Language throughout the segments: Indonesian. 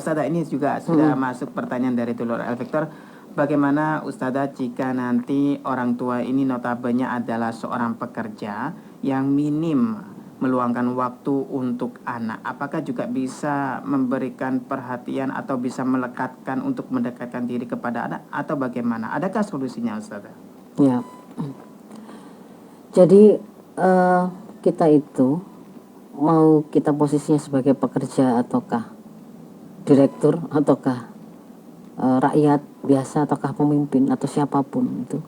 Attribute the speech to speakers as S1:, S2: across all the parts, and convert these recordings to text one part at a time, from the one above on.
S1: Ustazah, ini juga sudah masuk pertanyaan dari Tulur Al-Victor. Bagaimana Ustazah jika nanti orang tua ini notabene adalah seorang pekerja yang minim meluangkan waktu untuk anak? Apakah juga bisa memberikan perhatian atau bisa melekatkan untuk mendekatkan diri kepada anak, atau bagaimana? Adakah solusinya, Ustazah?
S2: Ya. Jadi kita itu mau kita posisinya sebagai pekerja ataukah direktur ataukah rakyat biasa ataukah pemimpin atau siapapun itu,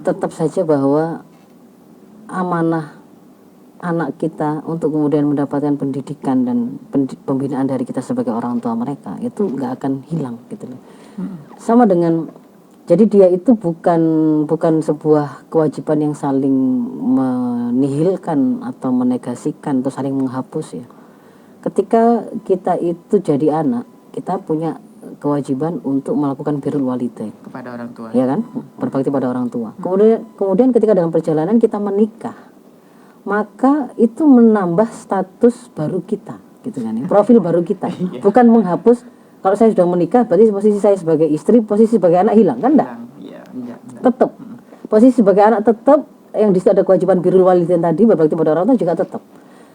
S2: tetap saja bahwa amanah anak kita untuk kemudian mendapatkan pendidikan dan pembinaan dari kita sebagai orang tua mereka itu nggak akan hilang gitu loh. Sama dengan, jadi dia itu bukan sebuah kewajiban yang saling menihilkan atau menegasikan atau saling menghapus ya. Ketika kita itu jadi anak, kita punya kewajiban untuk melakukan birrul walidain
S1: Kepada orang tua.
S2: ya kan, berbakti pada orang tua. Kemudian ketika dalam perjalanan kita menikah, maka itu menambah status baru kita gitu kan ya, profil baru kita. Bukan menghapus, kalau saya sudah menikah berarti posisi saya sebagai istri, posisi sebagai anak hilang kan, enggak? Tetap posisi sebagai anak tetap, yang di situ ada kewajiban birrul walidain tadi, berbakti pada orang tua juga tetap.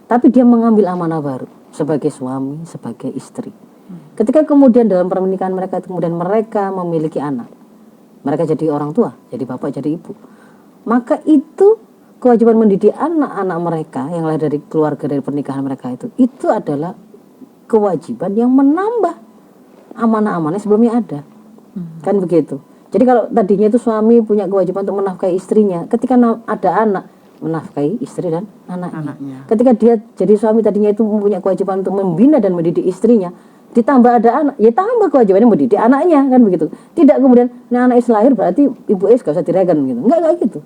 S2: Tapi dia mengambil amanah baru sebagai suami, sebagai istri. Ketika kemudian dalam pernikahan mereka kemudian mereka memiliki anak, mereka jadi orang tua, jadi bapak, jadi ibu, maka itu kewajiban mendidik anak-anak mereka yang lahir dari keluarga, dari pernikahan mereka itu adalah kewajiban yang menambah amanah-amanah sebelumnya ada. Kan begitu. Jadi kalau tadinya itu suami punya kewajiban untuk menafkahi istrinya, ketika ada anak, menafkahi istri dan anaknya. Ketika dia jadi suami tadinya itu mempunyai kewajiban untuk membina dan mendidik istrinya, ditambah ada anak, ya tambah kewajibannya mendidik anaknya, kan begitu. Tidak kemudian anak lahir berarti ibu gak usah diregen gitu. Enggak gitu.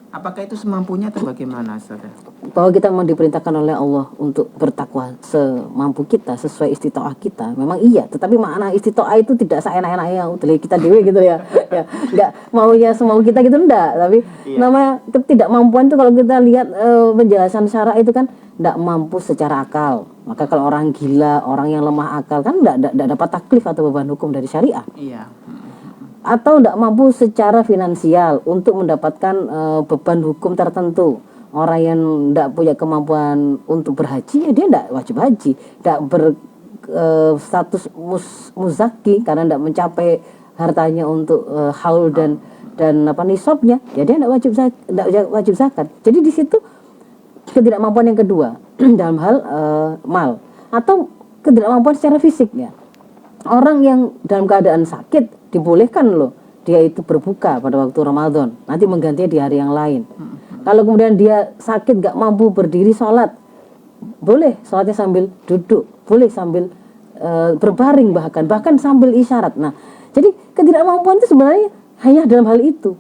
S1: Apakah itu semampunya atau bagaimana, Saudara?
S2: Bahwa kita memang diperintahkan oleh Allah untuk bertakwa semampu kita, sesuai istitoah kita. Memang iya, tetapi makna istitoah itu tidak seenak-enaknya dari kita dewe gitu ya. Ya, enggak maunya semau kita gitu enggak, tapi namanya ketidakmampuan itu kalau kita lihat penjelasan syara itu kan enggak mampu secara akal. Maka kalau orang gila, orang yang lemah akal kan enggak dapat taklif atau beban hukum dari syariah.
S1: Iya.
S2: Atau tidak mampu secara finansial untuk mendapatkan beban hukum tertentu. Orang yang tidak punya kemampuan untuk berhaji, ya dia tidak wajib haji, tidak berstatus muzaki karena tidak mencapai hartanya untuk haul dan apa nisabnya, ya dia tidak wajib zakat. Jadi di situ ketidakmampuan yang kedua dalam hal mal atau ketidakmampuan secara fisik ya. Orang yang dalam keadaan sakit dibolehkan loh dia itu berbuka pada waktu Ramadan, nanti menggantinya di hari yang lain. Kalau kemudian dia sakit gak mampu berdiri sholat, boleh sholatnya sambil duduk, boleh sambil berbaring, bahkan sambil isyarat. Nah, jadi ketidakmampuan itu sebenarnya hanya dalam hal itu,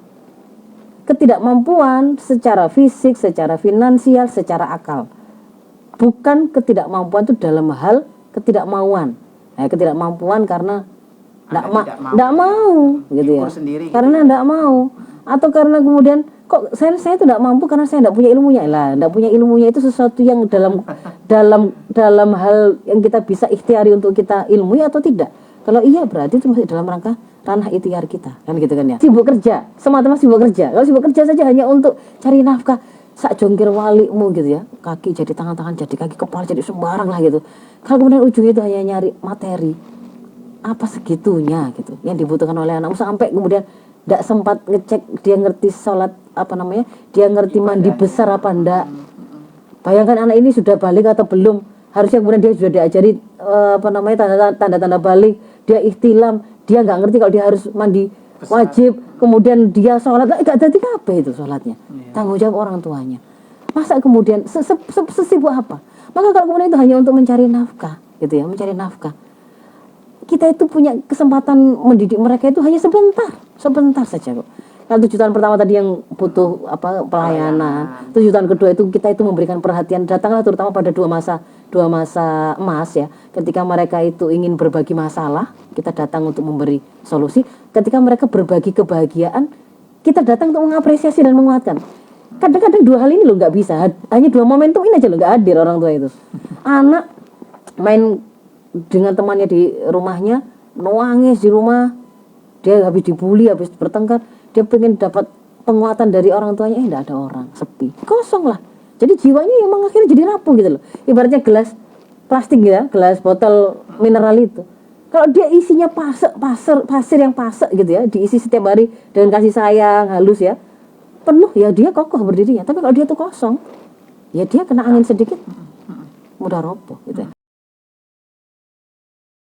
S2: ketidakmampuan secara fisik, secara finansial, secara akal. Bukan ketidakmampuan itu dalam hal ketidakmauan. Ketidakmampuan karena tidak mau gitu ya, karena tidak mau, atau karena kemudian kok saya itu tidak mampu karena saya tidak punya ilmunya. Lah, tidak punya ilmunya itu sesuatu yang dalam hal yang kita bisa ikhtiari untuk kita ilmui atau tidak. Kalau iya berarti itu masih dalam rangka ranah ikhtiar kita, kan gitu kan ya. Sibuk kerja, semata-mata sibuk kerja. Kalau sibuk kerja saja hanya untuk cari nafkah, sak jongkir walimu gitu ya, kaki jadi tangan jadi kaki, kepala jadi sembarang lah gitu. Kalau kemudian ujungnya itu hanya nyari materi, apa segitunya gitu yang dibutuhkan oleh anakmu, sampai kemudian tidak sempat ngecek dia ngerti sholat dia ngerti mandi besar apa enggak. Bayangkan anak ini sudah balik atau belum, harusnya kemudian dia sudah diajari tanda-tanda balik, dia ihtilam, dia nggak ngerti kalau dia harus mandi wajib, kemudian dia sholat nggak jadi apa itu sholatnya, tanggung jawab orang tuanya. Masa kemudian sesibuk apa? Maka kalau kemudian itu hanya untuk mencari nafkah gitu ya, mencari nafkah, kita itu punya kesempatan mendidik mereka itu hanya sebentar saja kok. Nah, 7 tahun pertama tadi yang butuh pelayanan, 7 tahun kedua itu kita itu memberikan perhatian, datanglah terutama pada dua masa emas ya, ketika mereka itu ingin berbagi masalah, kita datang untuk memberi solusi. Ketika mereka berbagi kebahagiaan, kita datang untuk mengapresiasi dan menguatkan. Kadang-kadang dua hal ini loh nggak bisa, hanya dua momentum ini aja loh nggak hadir orang tua itu. Anak main dengan temannya di rumahnya, nangis di rumah, dia habis dibully, habis bertengkar, dia pengen dapat penguatan dari orang tuanya, enggak ada orang, sepi, kosong lah. Jadi jiwanya emang akhirnya jadi rapuh gitu loh. Ibaratnya gelas plastik ya, gelas botol mineral itu. Kalau dia isinya pasir yang pasek gitu ya, diisi setiap hari dengan kasih sayang halus ya, penuh ya, dia kokoh berdirinya. Tapi kalau dia tuh kosong, ya dia kena angin sedikit mudah roboh gitu ya.